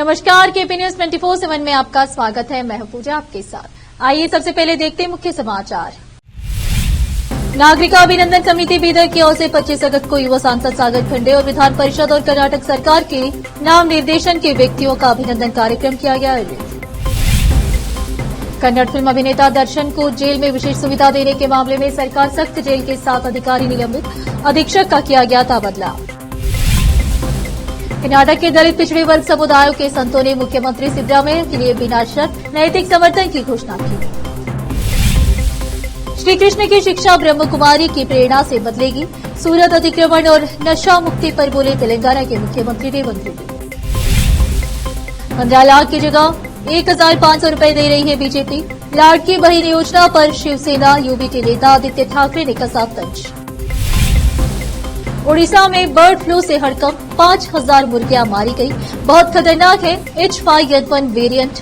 नमस्कार, KP news 24/7 में आपका स्वागत है। मैं हूं पूजा आपके साथ। आइए सबसे पहले देखते हैं मुख्य समाचार। नागरिक अभिनंदन समिति बीदर की ओर से 25 अगस्त को युवा सांसद सागर खंडे और विधान परिषद और कर्नाटक सरकार के नाम निर्देशन के व्यक्तियों का अभिनंदन कार्यक्रम किया गया। कन्नड़ फिल्म अभिनेता दर्शन को जेल में विशेष सुविधा देने के मामले में सरकार सख्त, जेल के 7 अधिकारी निलंबित, अधीक्षक का किया गया तबादला। कर्नाटक के दलित पिछड़े वर्ग समुदायों के संतों ने मुख्यमंत्री सिद्धरामैया के लिए बिना शर्त नैतिक समर्थन की घोषणा की। श्री कृष्ण की शिक्षा ब्रह्म कुमारी की प्रेरणा से बदलेगी, सूरत अतिक्रमण और नशा मुक्ति पर बोले तेलंगाना के मुख्यमंत्री रेवंत रेड्डी। 15 लाख की जगह 1,500 रुपए दे रही है बीजेपी, लाड़की बहन योजना पर शिवसेना यूबीटी नेता आदित्य ठाकरे ने कसा तंज। ओडिशा में बर्ड फ्लू से हड़कंप, 5,000 मुर्गियां मारी गई, बहुत खतरनाक है H5N1 वेरिएंट।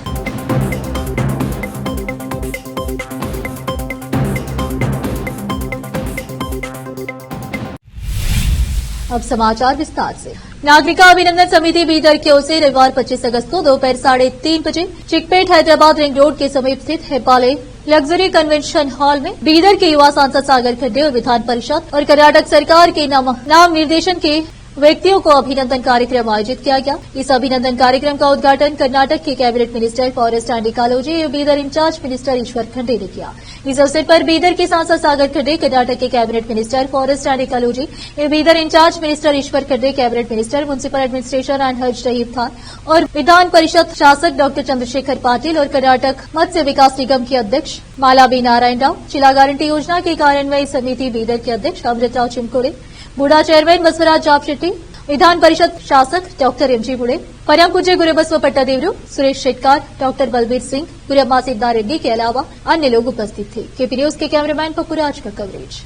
अब समाचार विस्तार से। नागरिक अभिनंदन समिति बीदर की ओर से रविवार 25 अगस्त को दोपहर 3:30 बजे चिकपेट हैदराबाद रिंग रोड के समीप स्थित हेपाले लग्जरी कन्वेंशन हॉल में बीदर के युवा सांसद सागर खंडे और विधान परिषद और कर्नाटक सरकार के नाम निर्देशन के व्यक्तियों को अभिनंदन कार्यक्रम आयोजित किया गया। इस अभिनंदन कार्यक्रम का उद्घाटन कर्नाटक के cabinet minister forest and ecology और बीदर इंचार्ज मिनिस्टर ईश्वर खंडे ने किया। इस अवसर पर बीदर के सांसद सागर खंडे, कर्नाटक के cabinet minister forest and ecology और बीदर इंचार्ज मिनिस्टर ईश्वर खंडे, cabinet minister municipal administration and हज रहीफ खान और विधान परिषद शासक डॉक्टर चंद्रशेखर पाटिल और कर्नाटक मत्स्य विकास निगम के अध्यक्ष माला बी नारायण राव, जिला गारंटी योजना की कार्यान्वयन समिति बीदर के अध्यक्ष अमृतराव चिमकोड़े, बूढ़ा चेयरमैन बसवराज जापशेट्टी, विधान परिषद शासक डॉक्टर एमजी बुड़े, परम पूज्य गुरुबसव पट्टादेवरू, सुरेश शेट्कार, डॉक्टर बलबीर सिंह, गुरम्मा सिद्धारेड्डी के अलावा अन्य लोग उपस्थित थे। केपी न्यूज के कैमरामैन पप्पूराज का कवरेज।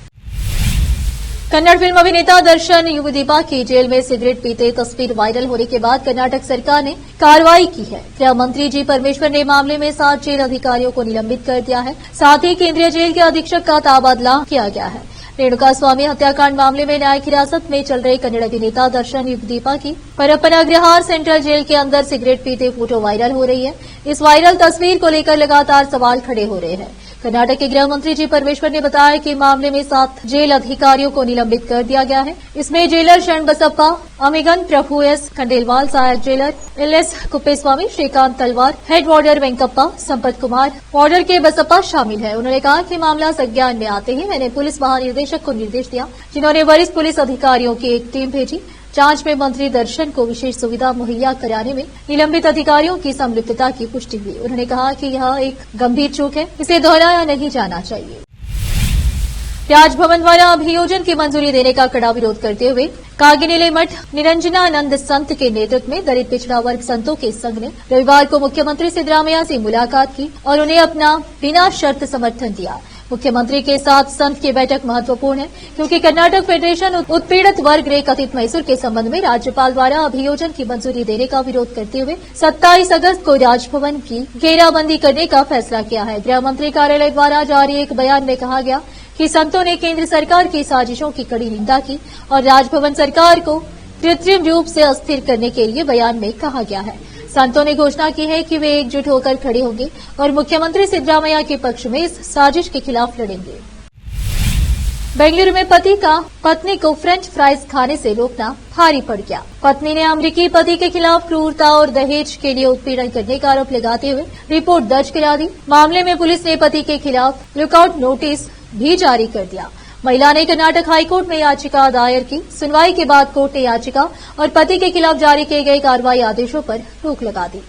कन्नड़ फिल्म अभिनेता दर्शन युवदीपा की जेल में सिगरेट पीते तस्वीर वायरल होने के बाद कर्नाटक सरकार ने कार्रवाई की है। गृह मंत्री जी परमेश्वर ने मामले में 7 जेल अधिकारियों को निलंबित कर दिया है। साथ ही केंद्रीय जेल के अधीक्षक का तबादला किया गया है। रेणुका स्वामी हत्याकांड मामले में न्यायिक हिरासत में चल रहे कन्नड़ अभिनेता दर्शन युवदीपा की परप्पन अग्रहार सेंट्रल जेल के अंदर सिगरेट पीते फोटो वायरल हो रही है। इस वायरल तस्वीर को लेकर लगातार सवाल खड़े हो रहे हैं। कर्नाटक के गृह मंत्री जी परमेश्वर ने बताया कि मामले में 7 जेल अधिकारियों को निलंबित कर दिया गया है। इसमें जेलर शरण बसप्पा, अमिगन प्रभु एस खंडेलवाल, सहायक जेलर LS कुप्पेस्वामी, श्रीकांत तलवार, हेड वार्डर वेंकप्पा, संपत कुमार, वार्डर के बसप्पा शामिल है। उन्होंने कहा कि मामला संज्ञान में आते ही मैंने पुलिस महानिदेशक को निर्देश दिया, जिन्होंने वरिष्ठ पुलिस अधिकारियों की एक टीम भेजी। जांच में मंत्री दर्शन को विशेष सुविधा मुहैया कराने में निलंबित अधिकारियों की संलिप्तता की पुष्टि हुई। उन्होंने कहा कि यह एक गंभीर चूक है, इसे दोहराया नहीं जाना चाहिए। राजभवन द्वारा अभियोजन की मंजूरी देने का कड़ा विरोध करते हुए कागिनेले मठ निरंजनानंद संत के नेतृत्व में दलित पिछड़ा वर्ग संतों के संघ ने रविवार को मुख्यमंत्री सिद्धरामैया से मुलाकात की और उन्हें अपना बिना शर्त समर्थन दिया। मुख्यमंत्री के साथ संत की बैठक महत्वपूर्ण है क्योंकि कर्नाटक फेडरेशन उत्पीड़ित वर्ग रे कथित मैसूर के संबंध में राज्यपाल द्वारा अभियोजन की मंजूरी देने का विरोध करते हुए 27 अगस्त को राजभवन की घेराबंदी करने का फैसला किया है। गृह मंत्री कार्यालय द्वारा जारी एक बयान में कहा गया कि संतों ने केंद्र सरकार की साजिशों की कड़ी निंदा की और राजभवन सरकार को कृत्रिम रूप से अस्थिर करने के लिए बयान में कहा गया है। संतों ने घोषणा की है कि वे एकजुट होकर खड़े होंगे और मुख्यमंत्री सिद्धरामैया के पक्ष में इस साजिश के खिलाफ लड़ेंगे। बेंगलुरु में पति का पत्नी को फ्रेंच फ्राइज खाने से रोकना भारी पड़ गया। पत्नी ने अमेरिकी पति के खिलाफ क्रूरता और दहेज के लिए उत्पीड़न करने का आरोप लगाते हुए रिपोर्ट दर्ज करा दी। मामले में पुलिस ने पति के खिलाफ लुकआउट नोटिस भी जारी कर दिया। महिला ने कर्नाटक हाईकोर्ट में याचिका दायर की। सुनवाई के बाद कोर्ट ने याचिका और पति के खिलाफ जारी किए गए कार्रवाई आदेशों पर रोक लगा दी।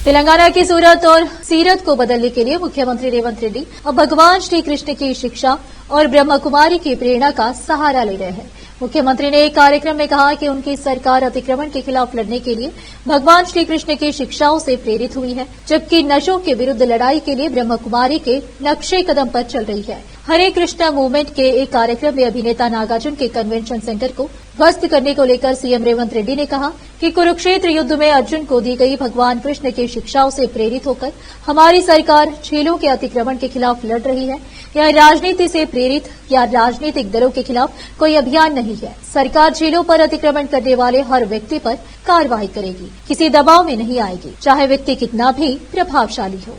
तेलंगाना की सूरत और सीरत को बदलने के लिए मुख्यमंत्री रेवंत रेड्डी अब भगवान श्री कृष्ण की शिक्षा और ब्रह्म कुमारी की प्रेरणा का सहारा ले रहे हैं। मुख्यमंत्री ने एक कार्यक्रम में कहा कि उनकी सरकार अतिक्रमण के खिलाफ लड़ने के लिए भगवान श्री कृष्ण की शिक्षाओं से प्रेरित हुई है, जबकि नशों के विरुद्ध लड़ाई के लिए ब्रह्म कुमारी के नक्शे कदम पर चल रही है। हरे कृष्णा मूवमेंट के एक कार्यक्रम में अभिनेता नागार्जुन के कन्वेंशन सेंटर को गश्त करने को लेकर सीएम रेवंत रेड्डी ने कहा कि कुरुक्षेत्र युद्ध में अर्जुन को दी गई भगवान कृष्ण की शिक्षाओं से प्रेरित होकर हमारी सरकार झीलों के अतिक्रमण के खिलाफ लड़ रही है। यह राजनीति से प्रेरित या राजनीतिक दलों के खिलाफ कोई अभियान नहीं है। सरकार झीलों पर अतिक्रमण करने वाले हर व्यक्ति पर कार्रवाई करेगी, किसी दबाव में नहीं आएगी, चाहे व्यक्ति कितना भी प्रभावशाली हो।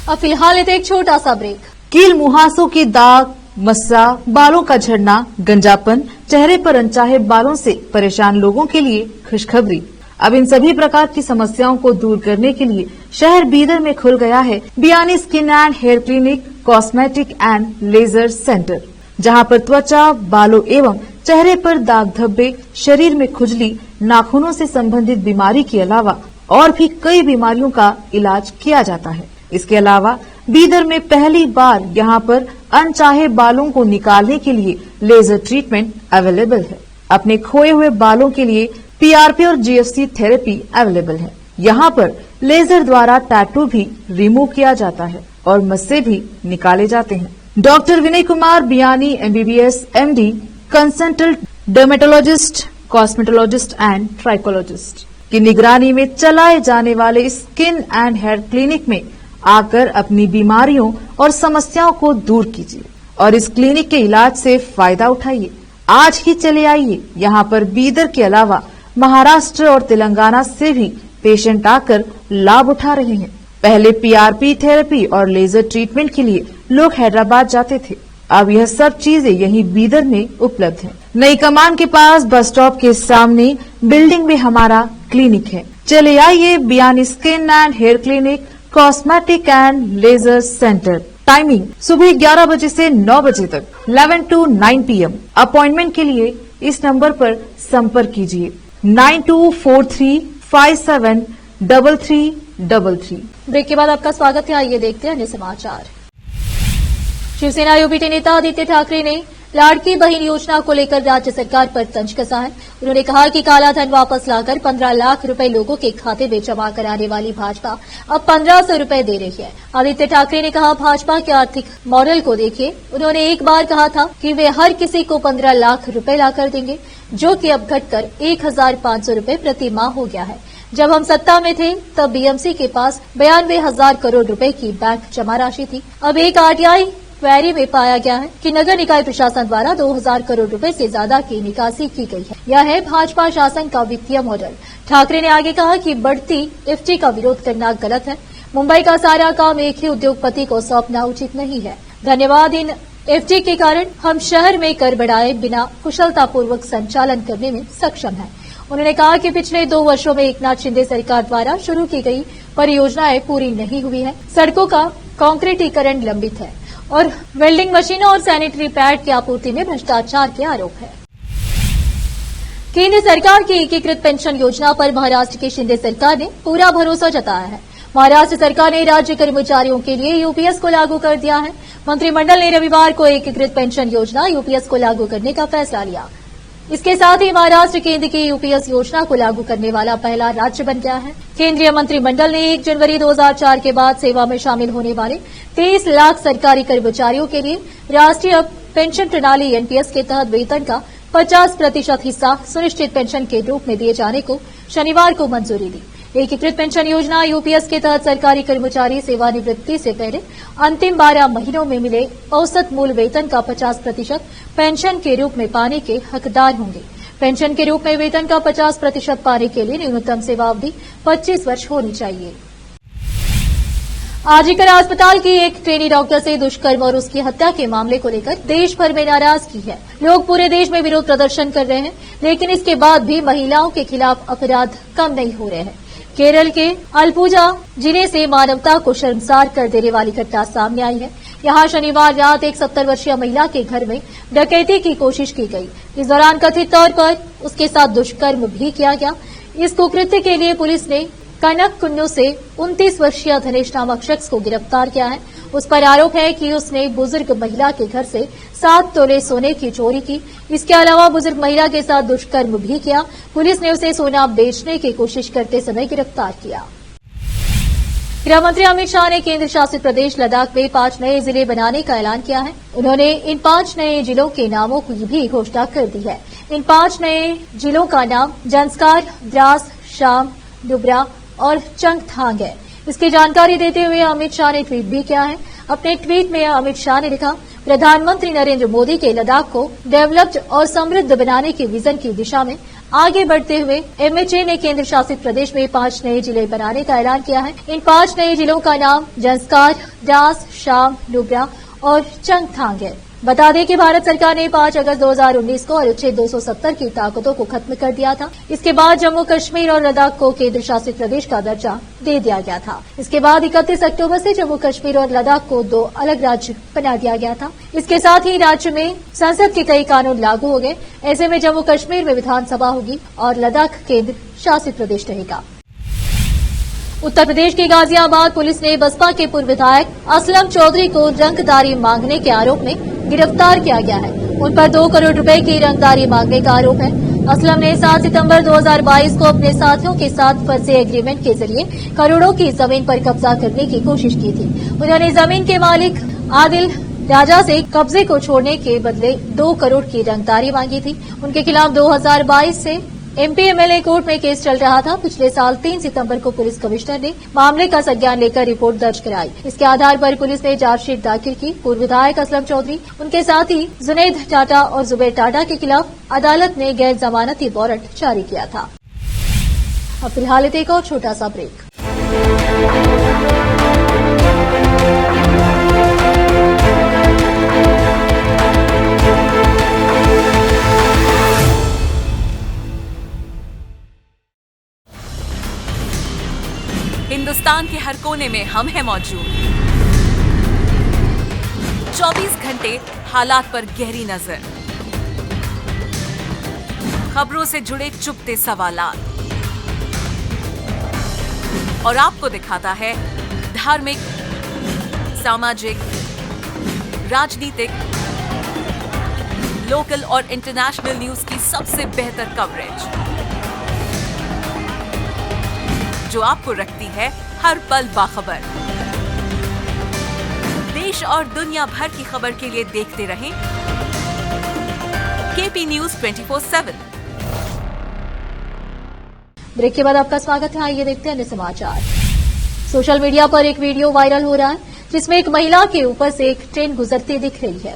अब फिलहाल लेते एक छोटा सा ब्रेक। कील मुहासों की दाग, मस्सा, बालों का झड़ना, गंजापन, चेहरे पर अनचाहे बालों से परेशान लोगों के लिए खुशखबरी। अब इन सभी प्रकार की समस्याओं को दूर करने के लिए शहर बीदर में खुल गया है Biyani skin and hair clinic, cosmetic and laser centre, जहां पर त्वचा, बालों एवं चेहरे पर दाग धब्बे, शरीर में खुजली, नाखूनों से संबंधित बीमारी के अलावा और भी कई बीमारियों का इलाज किया जाता है। इसके अलावा बीदर में पहली बार यहां पर अनचाहे बालों को निकालने के लिए लेजर ट्रीटमेंट अवेलेबल है। अपने खोए हुए बालों के लिए पीआरपी और जीएफसी थेरेपी अवेलेबल है। यहां पर लेजर द्वारा टैटू भी रिमूव किया जाता है और मस्से भी निकाले जाते हैं। Doctor Vinay Kumar Biyani MBBS MD, consultant dermatologist, cosmetologist and trichologist की निगरानी में चलाए जाने वाले स्किन एंड हेयर क्लिनिक में आकर अपनी बीमारियों और समस्याओं को दूर कीजिए और इस क्लिनिक के इलाज से फायदा उठाइए। आज ही चले आइए। यहाँ पर बीदर के अलावा महाराष्ट्र और तेलंगाना से भी पेशेंट आकर लाभ उठा रहे हैं। पहले पीआरपी थेरेपी और लेजर ट्रीटमेंट के लिए लोग हैदराबाद जाते थे। अब यह सब चीजें यहीं बीदर में उपलब्ध है। नई कमान के पास बस स्टॉप के सामने बिल्डिंग में हमारा क्लिनिक है। चले आइए Biyani skin and hair clinic, cosmetic and laser centre. Timing सुबह 11 बजे से 9 बजे तक, 11 to 9 PM। अपॉइंटमेंट के लिए इस नंबर पर संपर्क कीजिए 9243573333। ब्रेक के बाद आपका स्वागत है। आइए देखते हैं अन्य समाचार। शिवसेना यूपीटी नेता आदित्य ठाकरे ने लाड़की बहन योजना को लेकर राज्य सरकार पर तंज कसा है। उन्होंने कहा कि काला धन वापस लाकर 15 लाख रुपए लोगों के खाते में जमा कराने वाली भाजपा अब 1500 रुपए दे रही है। आदित्य ठाकरे ने कहा, भाजपा के आर्थिक मॉडल को देखिए। उन्होंने एक बार कहा था कि वे हर किसी को 15 लाख रुपए लाकर देंगे, जो कि अब घटकर 1500 रुपए प्रति माह हो गया है। जब हम सत्ता में थे तब बीएमसी के पास 92,000 करोड़ रुपए की बैंक जमा राशि थी। अब एक आरटीआई क्वेरी में पाया गया है कि नगर निकाय प्रशासन द्वारा 2000 करोड़ रुपए से ज्यादा की निकासी की गई है। यह है भाजपा शासन का वित्तीय मॉडल। ठाकरे ने आगे कहा कि बढ़ती एफडी का विरोध करना गलत है। मुंबई का सारा काम एक ही उद्योगपति को सौंपना उचित नहीं है। धन्यवाद। इन एफडी के कारण हम शहर में कर बढ़ाए बिना कुशलतापूर्वक संचालन करने में सक्षम हैं। उन्होंने कहा कि पिछले 2 वर्षों में एकनाथ शिंदे सरकार द्वारा शुरू की गई परियोजनाएं पूरी नहीं हुई है। सड़कों का कांक्रीटीकरण लंबित है और वेल्डिंग मशीनों और सैनिटरी पैड की आपूर्ति में भ्रष्टाचार के आरोप है। केंद्र सरकार की एकीकृत पेंशन योजना पर महाराष्ट्र की शिंदे सरकार ने पूरा भरोसा जताया है। महाराष्ट्र सरकार ने राज्य कर्मचारियों के लिए यूपीएस को लागू कर दिया है। मंत्रिमंडल ने रविवार को एकीकृत पेंशन योजना यूपीएस को लागू करने का फैसला लिया। इसके साथ ही महाराष्ट्र केंद्र की यूपीएस योजना को लागू करने वाला पहला राज्य बन गया है। केंद्रीय मंत्रिमंडल ने 1 जनवरी 2004 के बाद सेवा में शामिल होने वाले 23 लाख सरकारी कर्मचारियों के लिए राष्ट्रीय पेंशन प्रणाली एनपीएस के तहत वेतन का 50% हिस्सा सुनिश्चित पेंशन के रूप में दिए जाने को शनिवार को मंजूरी दी। एकीकृत पेंशन योजना यूपीएस के तहत सरकारी कर्मचारी सेवानिवृत्ति से पहले अंतिम 12 महीनों में मिले औसत मूल वेतन का 50% पेंशन के रूप में पाने के हकदार होंगे। पेंशन के रूप में वेतन का 50% पाने के लिए न्यूनतम सेवावधि 25 वर्ष होनी चाहिए। आरजीकर अस्पताल की एक ट्रेनी डॉक्टर से दुष्कर्म और उसकी हत्या के मामले को लेकर देश भर में नाराजगी है। लोग पूरे देश में विरोध प्रदर्शन कर रहे हैं, लेकिन इसके बाद भी महिलाओं के खिलाफ अपराध कम नहीं हो रहे हैं। केरल के अलपुजा जिले से मानवता को शर्मसार कर देने वाली घटना सामने आई है। यहां शनिवार रात एक 70 वर्षीय महिला के घर में डकैती की कोशिश की गई। इस दौरान कथित तौर पर उसके साथ दुष्कर्म भी किया गया। इस कुकृत्य के लिए पुलिस ने कनक कुन्नू से 29 वर्षीय धनेश नामक शख्स को गिरफ्तार किया है। उस पर आरोप है कि उसने बुजुर्ग महिला के घर से 7 तोले सोने की चोरी की। इसके अलावा बुजुर्ग महिला के साथ दुष्कर्म भी किया। पुलिस ने उसे सोना बेचने की कोशिश करते समय गिरफ्तार किया। गृह मंत्री अमित शाह ने केंद्र शासित प्रदेश लद्दाख में 5 नए जिले बनाने का ऐलान किया है। उन्होंने इन 5 नए जिलों के नामों की भी घोषणा कर दी है। इन 5 नए जिलों का नाम जंस्कार, द्रास, शाम, नुब्रा और चंगथांग है। इसकी जानकारी देते हुए अमित शाह ने ट्वीट भी किया है। अपने ट्वीट में अमित शाह ने लिखा, प्रधानमंत्री नरेंद्र मोदी के लद्दाख को डेवलप्ड और समृद्ध बनाने के विजन की दिशा में आगे बढ़ते हुए एमएचए ने केंद्र शासित प्रदेश में 5 नए जिले बनाने का ऐलान किया है। इन 5 नए जिलों का नाम जंस्कार, द्रास, शाम, नुब्रा और चंगथांग है। बता दें कि भारत सरकार ने 5 अगस्त 2019 को अनुच्छेद 270 की ताकतों को खत्म कर दिया था। इसके बाद जम्मू कश्मीर और लद्दाख को केंद्र शासित प्रदेश का दर्जा दे दिया गया था। इसके बाद 31 अक्टूबर से जम्मू कश्मीर और लद्दाख को 2 अलग राज्य बना दिया गया था। इसके साथ ही राज्य में संसद के कई कानून लागू हो गए। ऐसे में जम्मू कश्मीर में विधानसभा होगी और लद्दाख केंद्र शासित प्रदेश रहेगा। उत्तर प्रदेश के गाजियाबाद पुलिस ने बसपा के पूर्व विधायक असलम चौधरी को रंगदारी मांगने के आरोप में गिरफ्तार किया गया है। उन पर 2 करोड़ रुपए की रंगदारी मांगने का आरोप है। असलम ने 7 सितंबर 2022 को अपने साथियों के साथ फर्जी एग्रीमेंट के जरिए करोड़ों की जमीन पर कब्जा करने की कोशिश की थी। उन्होंने जमीन के मालिक आदिल राजा से कब्जे को छोड़ने के बदले 2 करोड़ की रंगदारी मांगी थी। उनके खिलाफ 2022 से एमपीएमएलए कोर्ट में केस चल रहा था। पिछले साल 3 सितंबर को पुलिस कमिश्नर ने मामले का संज्ञान लेकर रिपोर्ट दर्ज कराई। इसके आधार पर पुलिस ने चार्जशीट दाखिल की। पूर्व विधायक असलम चौधरी, उनके साथी जुनैद टाटा और जुबैर टाटा के खिलाफ अदालत ने गैर जमानती वारंट जारी किया था। अब फिलहाल एक और छोटा सा ब्रेक। हिंदुस्तान के हर कोने में हम हैं मौजूद। 24 घंटे हालात पर गहरी नजर, खबरों से जुड़े चुपते सवालात और आपको दिखाता है धार्मिक, सामाजिक, राजनीतिक, लोकल और इंटरनेशनल न्यूज की सबसे बेहतर कवरेज, जो आपको रखती है हर पल बाखबर। देश और दुनिया भर की खबर के लिए देखते रहें केपी न्यूज 24/7। ब्रेक के बाद आपका स्वागत है। आइए देखते हैं अन्य समाचार। सोशल मीडिया पर एक वीडियो वायरल हो रहा है जिसमें एक महिला के ऊपर से एक ट्रेन गुजरती दिख रही है।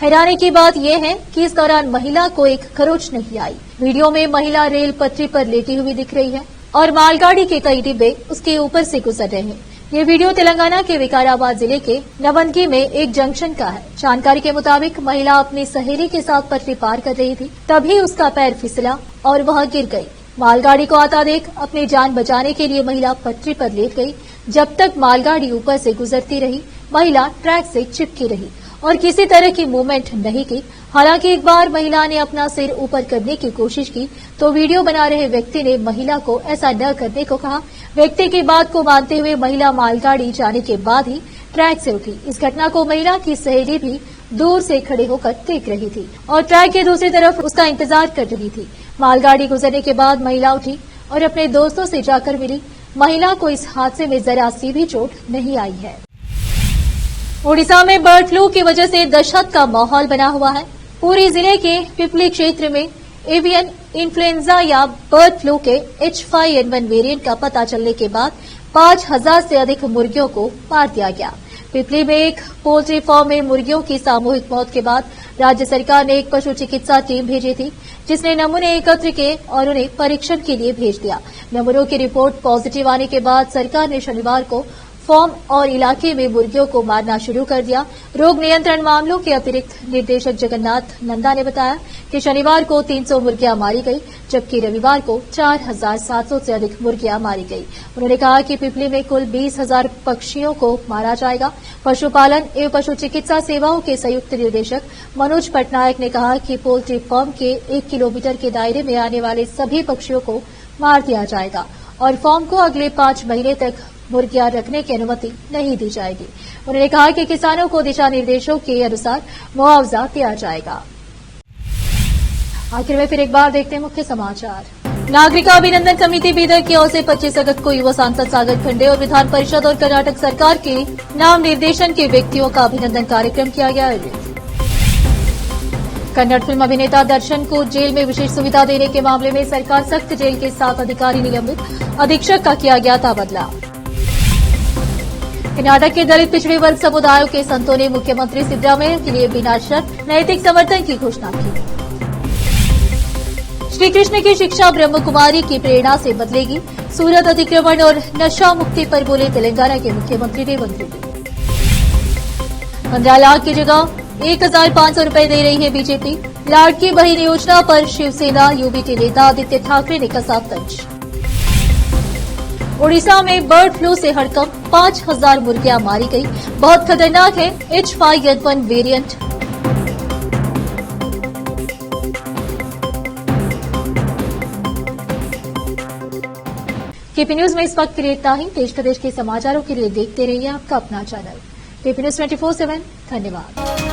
हैरानी की बात यह है कि इस दौरान महिला को एक खरोच नहीं आई। वीडियो में महिला रेल पटरी पर लेटी हुई दिख रही है और मालगाड़ी के कई डिब्बे उसके ऊपर से गुजर रहे हैं। ये वीडियो तेलंगाना के विकाराबाद जिले के नवंगी में एक जंक्शन का है। जानकारी के मुताबिक महिला अपनी सहेली के साथ पटरी पार कर रही थी, तभी उसका पैर फिसला और वह गिर गई। मालगाड़ी को आता देख अपनी जान बचाने के लिए महिला पटरी पर लेट गई। जब तक मालगाड़ी ऊपर से गुजरती रही, महिला ट्रैक से चिपकी रही और किसी तरह की मूवमेंट नहीं की। हालांकि एक बार महिला ने अपना सिर ऊपर करने की कोशिश की तो वीडियो बना रहे व्यक्ति ने महिला को ऐसा न करने को कहा। व्यक्ति की बात को मानते हुए महिला मालगाड़ी जाने के बाद ही ट्रैक से उठी। इस घटना को महिला की सहेली भी दूर से खड़े होकर देख रही थी और ट्रैक के दूसरी तरफ उसका इंतजार कर रही थी। मालगाड़ी गुजरने के बाद महिला उठी और अपने दोस्तों से जाकर मिली। महिला को इस हादसे में जरा सी भी चोट नहीं आई है। ओडिशा में बर्ड फ्लू की वजह से दहशत का माहौल बना हुआ है। पूरी जिले के पिपली क्षेत्र में एवियन इन्फ्लुएंजा या बर्ड फ्लू के H5N1 वेरिएंट का पता चलने के बाद 5000 से अधिक मुर्गियों को मार दिया गया। पिपली में एक पोल्ट्री फार्म में मुर्गियों की सामूहिक मौत के बाद राज्य सरकार ने एक पशु चिकित्सा टीम भेजी थी, जिसने नमूने एकत्र किए और उन्हें परीक्षण के लिए भेज दिया। नमूनों की रिपोर्ट पॉजिटिव आने के बाद सरकार ने शनिवार को फार्म और इलाके में मुर्गियों को मारना शुरू कर दिया। रोग नियंत्रण मामलों के अतिरिक्त निदेशक जगन्नाथ नंदा ने बताया कि शनिवार को 300 मुर्गियां मारी गई, जबकि रविवार को 4700 से अधिक मुर्गियां मारी गई। उन्होंने कहा कि पिपली में कुल 20,000 पक्षियों को मारा जाएगा। पशुपालन एवं पशु चिकित्सा सेवाओं के संयुक्त निदेशक मनोज पटनायक ने कहा कि पोल्ट्री फार्म के 1 किलोमीटर के दायरे में आने वाले सभी पक्षियों को मार दिया जाएगा और फार्म को अगले 5 महीने तक मुर्गियां रखने की अनुमति नहीं दी जाएगी। उन्होंने कहा कि किसानों को दिशा निर्देशों के अनुसार मुआवजा दिया जाएगा। आखिर में फिर एक बार देखते हैं मुख्य समाचार। नागरिक अभिनंदन समिति बीदर की ओर से 25 अगस्त को युवा सांसद सागर खंडे और विधान परिषद और कर्नाटक सरकार के नाम निर्देशन के व्यक्तियों का अभिनंदन कार्यक्रम किया गया। कन्नड़ फिल्म अभिनेता दर्शन को जेल में विशेष सुविधा देने के मामले में सरकार सख्त जेल के 7 अधिकारी निलंबित, अधीक्षक का किया गया तबादला। कर्नाटक के दलित पिछड़े वर्ग समुदायों के संतों ने मुख्यमंत्री सिद्धरामैया के लिए बिना शर्त नैतिक समर्थन की घोषणा की। श्री कृष्ण की शिक्षा ब्रह्म कुमारी की प्रेरणा से बदलेगी, सूरत अतिक्रमण और नशा मुक्ति पर बोले तेलंगाना के मुख्यमंत्री रेवंत रेड्डी। 15 लाख की जगह 1,500 रुपए दे रही है बीजेपी, लाड़की बहन योजना पर शिवसेना यूबीटी नेता आदित्य ठाकरे ने कसा तंज। ओडिशा में बर्ड फ्लू से हड़कंप, 5,000 मुर्गियां मारी गई, बहुत खतरनाक है H5N1 वेरिएंट। केपी न्यूज में इस वक्त के लिए इतना ही। देश प्रदेश के समाचारों के लिए देखते रहिए आपका अपना चैनल केपी न्यूज 24/7। धन्यवाद।